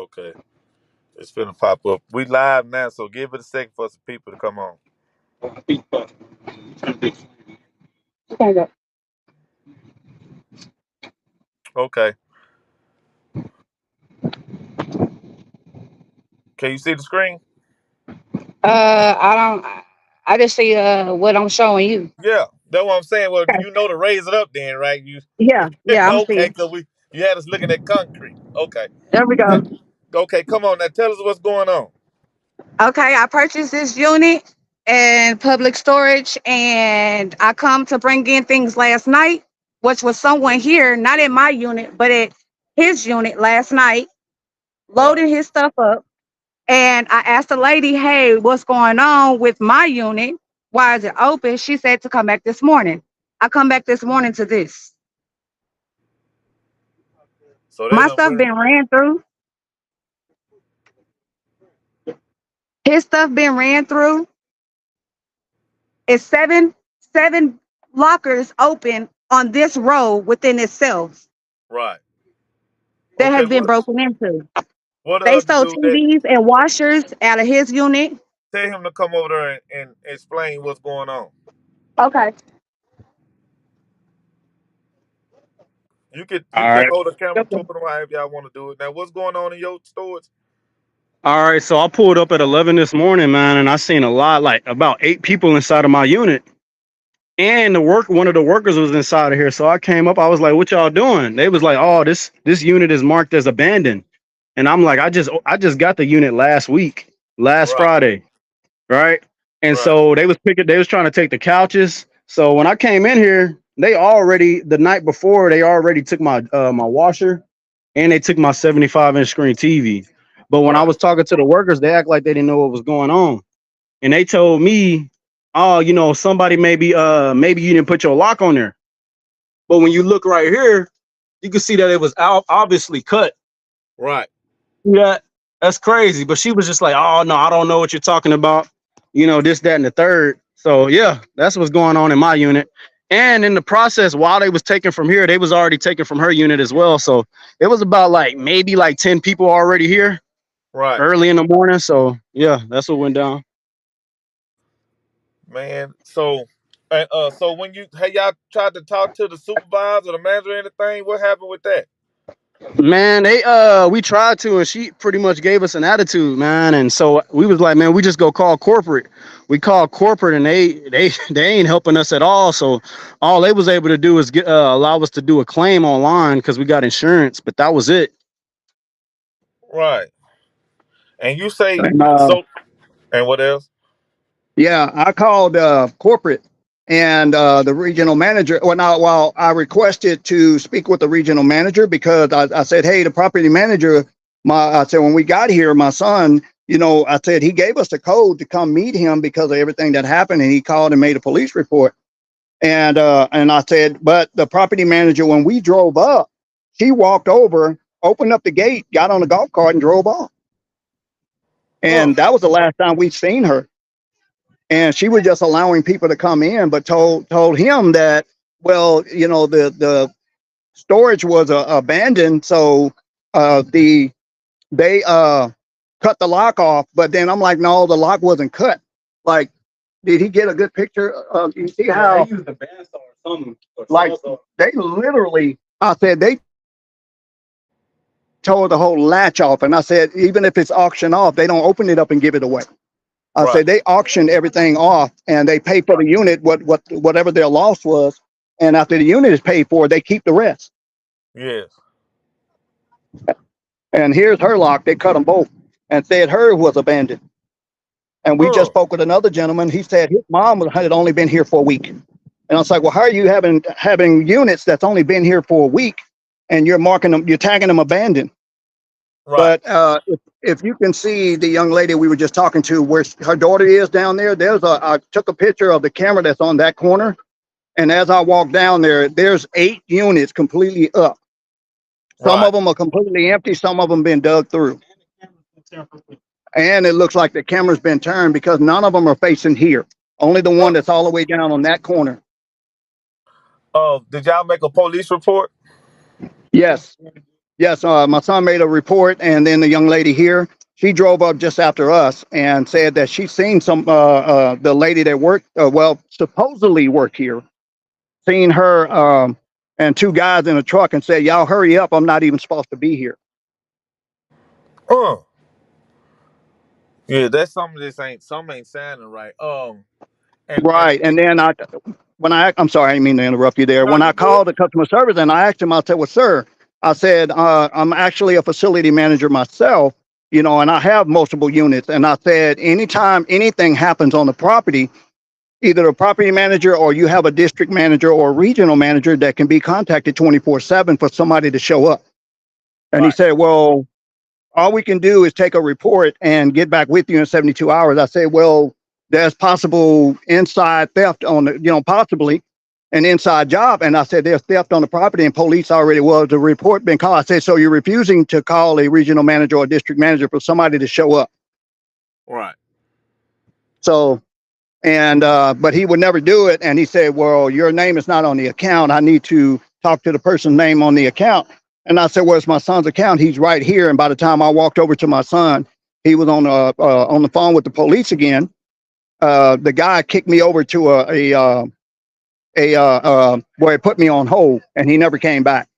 Okay. It's finna pop up. We live now, so give it a second for some people to come on. Okay. Okay. Can you see the screen? I don't. I just see what I'm showing you. Yeah. That's what I'm saying. Well, Okay. you know to raise it up then, right? You Yeah, yeah, I'm okay, seeing. because you had us looking at concrete. Okay. There we Hey, go. okay, come on now. Tell us what's going on. Okay, I purchased this unit and public storage, and I come to bring in things last night, which was someone here, not in my unit, but at his unit last night, Right. loading his stuff up. And I asked the lady, "Hey, what's going on with my unit? Why is it open?" She said to come back this morning. I come back this morning to this. So they My done stuff went been ran through. His stuff been ran through. It's seven lockers open on this row within itself right. that Okay, has been broken into. what the They other stole dude that TVs and washers out of his unit. tell him to come over there and explain what's going on. Okay. You All can right. hold the camera Okay. toward the right if y'all want to do it. Now what's going on in your stores? All right. So I pulled up at 11 this morning, man, and I seen a lot, like about 8 people inside of my unit. And one of the workers was inside of here. So I came up. I was like, "What y'all doing?" They was like, "Oh, this unit is marked as abandoned." And I'm like, "I just got the unit last week, last Right, Friday, right?" And right, so they was trying to take the couches. So when I came in here, the night before they already took my washer, and they took my 75-inch screen TV. But when I right, was talking to the workers, they act like they didn't know what was going on, and they told me, "Oh, somebody maybe you didn't put your lock on there." But when you look right here, you can see that it was obviously cut. right. Yeah, that's crazy. But she was just like, "Oh no, I don't know what you're talking about." This, that, and the third. So yeah, that's what's going on in my unit. And in the process, while they was taking from here, they was already taking from her unit as well. So it was about like maybe like 10 people already here Right. early in the morning. So yeah, that's what went down. Man. So when y'all tried to talk to the supervisor or the manager or anything, what happened with that? Man, we tried to, and she pretty much gave us an attitude, man. And so we was like, man, we just go call corporate. We called corporate, and they ain't helping us at all. So all they was able to do is allow us to do a claim online because we got insurance, but that was it. Right. And you say And so and what else? yeah, I called corporate and the regional manager. Well, I requested to speak with the regional manager because I said, hey, the property manager. I said when we got here, my son, I said he gave us the code to come meet him because of everything that happened, and he called and made a police report. And I said, but the property manager, when we drove up, she walked over, opened up the gate, got on the golf cart, and drove off. Huh. And that was the last time we'd seen her. And she was just allowing people to come in, but told him that, well, the storage was abandoned, so they cut the lock off. But then I'm like, no, the lock wasn't cut. Like, did he get a good picture? You see how Used a bandsaw or something. like they literally? I said they tore the whole latch off, and I said even if it's auctioned off, they don't open it up and give it away. I Right. said they auctioned everything off and they pay for the unit, whatever their loss was. And after the unit is paid for, they keep the rest. Yes. And here's her lock. They cut them both and said hers was abandoned. And we just Huh. spoke with another gentleman. He said his mom had only been here for a week. And I was like, well, how are you having units that's only been here for a week and you're marking them, you're tagging them abandoned? Right. But if you can see the young lady we were just talking to, where her daughter is down there, I took a picture of the camera that's on that corner. And as I walk down there, there's 8 units completely up. Some Right. of them are completely empty. Some of them been dug through. And it looks like the camera's been turned because none of them are facing here. Only the one Uh, that's all the way down on that corner. did y'all make a police report? Yes. Yes, my son made a report, and then the young lady here, she drove up just after us and said that she seen the lady that worked, well, supposedly worked here, seen her and two guys in a truck and said, "Y'all hurry up! I'm not even supposed to be here." Uh. Yeah, that's something ain't sounding right. And Right, and then I'm sorry, I didn't mean to interrupt you there. no, When I you good. called the customer service and I asked him, I said, "Well, sir," I said, "I'm actually a facility manager myself, you know, and I have multiple units." And I said, "Anytime anything happens on the property, either a property manager or you have a district manager or a regional manager that can be contacted 24/7 for somebody to show up." And he Right, said, "Well, all we can do is take a report and get back with you in 72 hours." I say, "Well, there's possible inside theft on the, possibly an inside job." And I said, "There's theft on the property and police already was the report been called." I said, "So you're refusing to call a regional manager or district manager for somebody to show up?" right, So, and, but he would never do it. And he said, "Well, your name is not on the account. I need to talk to the person's name on the account." And I said, "Well, it's my son's account. He's right here." And by the time I walked over to my son, he was on the phone with the police again. The guy kicked me over to where he put me on hold, and he never came back.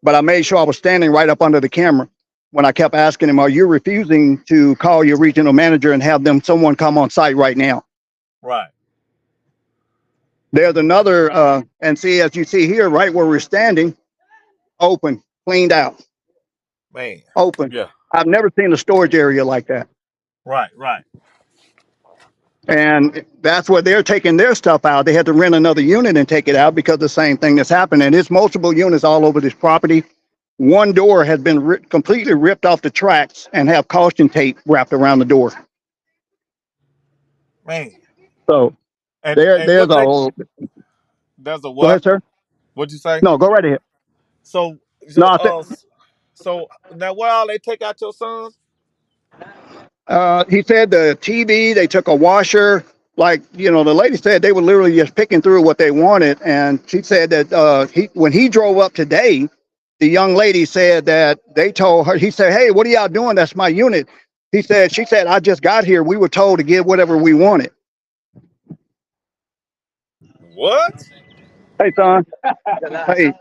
But I made sure I was standing right up under the camera when I kept asking him, "Are you refusing to call your regional manager and have someone come on site right now?" right, There's another, and see, as you see here, right where we're standing, open, cleaned out, man. open. Yeah, I've never seen a storage area like that. right, right. And that's where they're taking their stuff out. They had to rent another unit and take it out because the same thing that's happened. And it's multiple units all over this property. One door has been completely ripped off the tracks and have caution tape wrapped around the door. Man. So And there's what a they whole. there's a Go what? ahead, sir. What'd you say? No, go right ahead. So No, so I said, uh so now where all they take out your sons? he said the TV, they took a washer. Like, the lady said they were literally just picking through what they wanted. And she said that when he drove up today, the young lady said that they told her, he said, "Hey, what are y'all doing? That's my unit." She said, "I just got here. We were told to get whatever we wanted." What? Hey, son. Hey,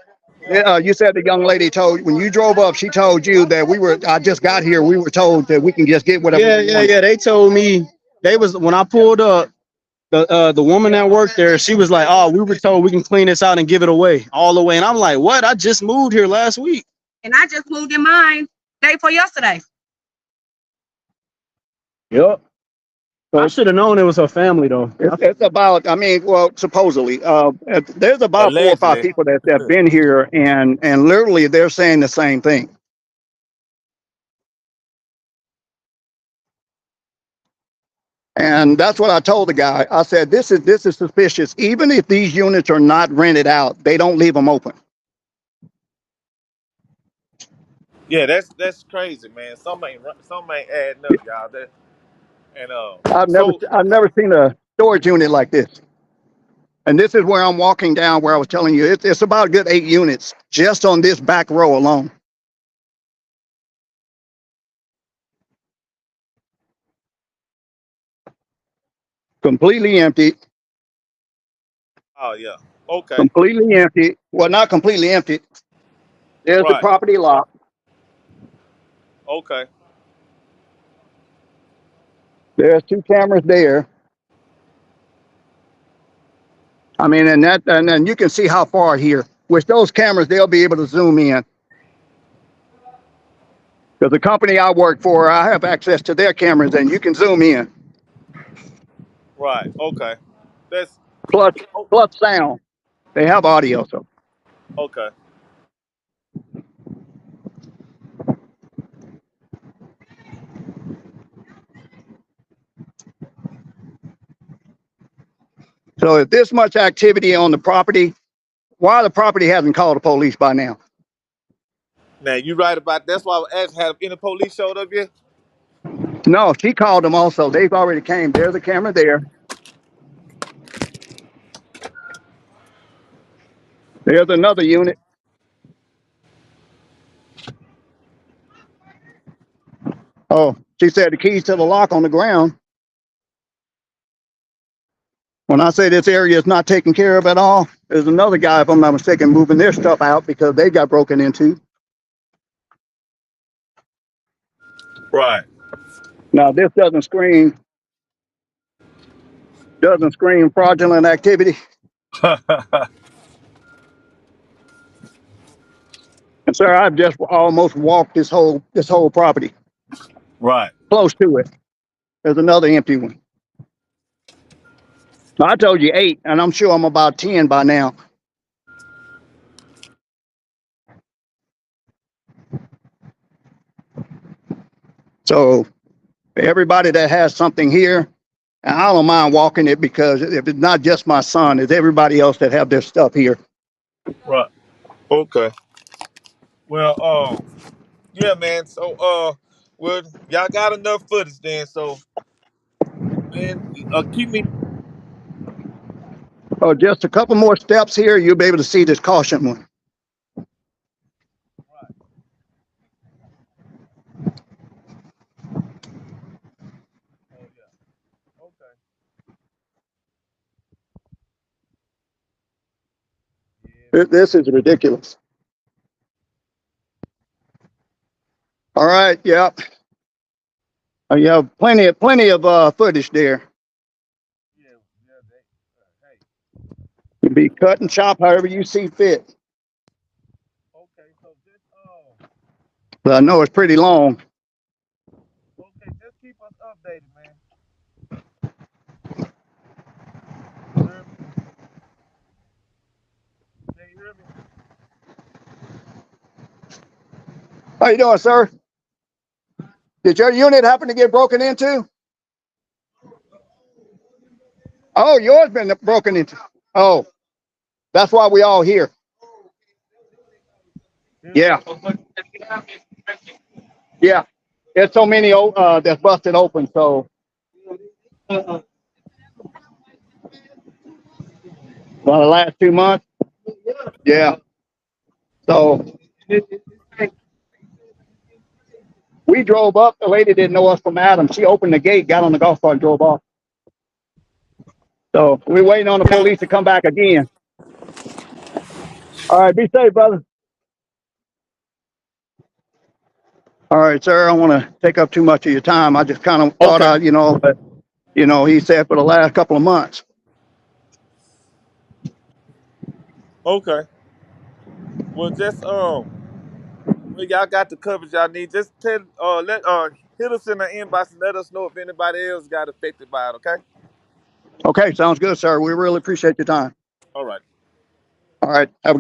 you said the young lady told, when you drove up, she told you that I just got here. We were told that we can just get whatever Yeah, we yeah, wanted. yeah. They told me they was when I pulled up. The woman that worked there, she was like, "Oh, we were told we can clean this out and give it away all the way." And I'm like, "What? I just moved here last week." And I just moved in mine day for yesterday. Yep. I So should have known it was her family though. it's about, I mean, well, supposedly, there's about four or five Allegedly. people that have been here, and literally they're saying the same thing. And that's what I told the guy. I said, this is suspicious. Even if these units are not rented out, they don't leave them open. Yeah, that's crazy, man. Some ain't adding up, y'all. And so I've never seen a storage unit like this. And this is where I'm walking down, where I was telling you, it's about a good 8 units just on this back row alone. Completely empty, oh yeah. Okay. completely empty. Well, not completely empty. There's the Right. property lot. Okay. There's two cameras there. I mean, and then you can see how far here. With those cameras, they'll be able to zoom in. Because the company I work for, I have access to their cameras, and you can zoom in. Right. Okay. That's Plus, oh, plus sound. They have audio, okay. so if this much activity on the property, why the property hasn't called the police by now? Now you right about that's why I was asking have any police showed up yet? No, she called them also. They've already came. There's a camera there. There's another unit. Oh, she said the keys to the lock on the ground. When I say this area is not taken care of at all, there's another guy, if I'm not mistaken, moving their stuff out because they got broken into. Right. Now this doesn't scream fraudulent activity. And sir, I've just almost walked this whole property, Right. close to it. There's another empty one. I told you 8, and I'm sure I'm about 10 by now. So everybody that has something here, and I don't mind walking it because if it's not just my son, it's everybody else that have their stuff here. Right. Okay. Well, yeah, man. So, well, y'all got enough footage then. So, man, keep me. Oh, just a couple more steps here, you'll be able to see this caution one. Right. Oh yeah. Okay. Yeah, man. This is ridiculous. All right, yeah. You have plenty of footage there. Yeah. Yeah. Hey. You can be cut and chop however you see fit. Okay. So just But I know it's pretty long. okay. Just keep us updated, man. You hear me? Can you hear me? How you doing, sir? Did your unit happen to get broken into? Oh, yours been broken into. Oh, that's why we all here. Here's Yeah, what. yeah. There's so many that's busted open. So, well, the last 2 months. Yeah. So we drove up. The lady didn't know us from Adam. She opened the gate, got on the golf cart, and drove off. So we're waiting on the police to come back again. All right, be safe, brother. All right, sir. I don't want to take up too much of your time. I just kind of thought Okay. but he said for the last couple of months. Okay. Well, just well, y'all got the coverage y'all need. Just hit us in the inbox and let us know if anybody else got affected by it. Okay. Okay, sounds good, sir. We really appreciate your time. All right. All right, have a good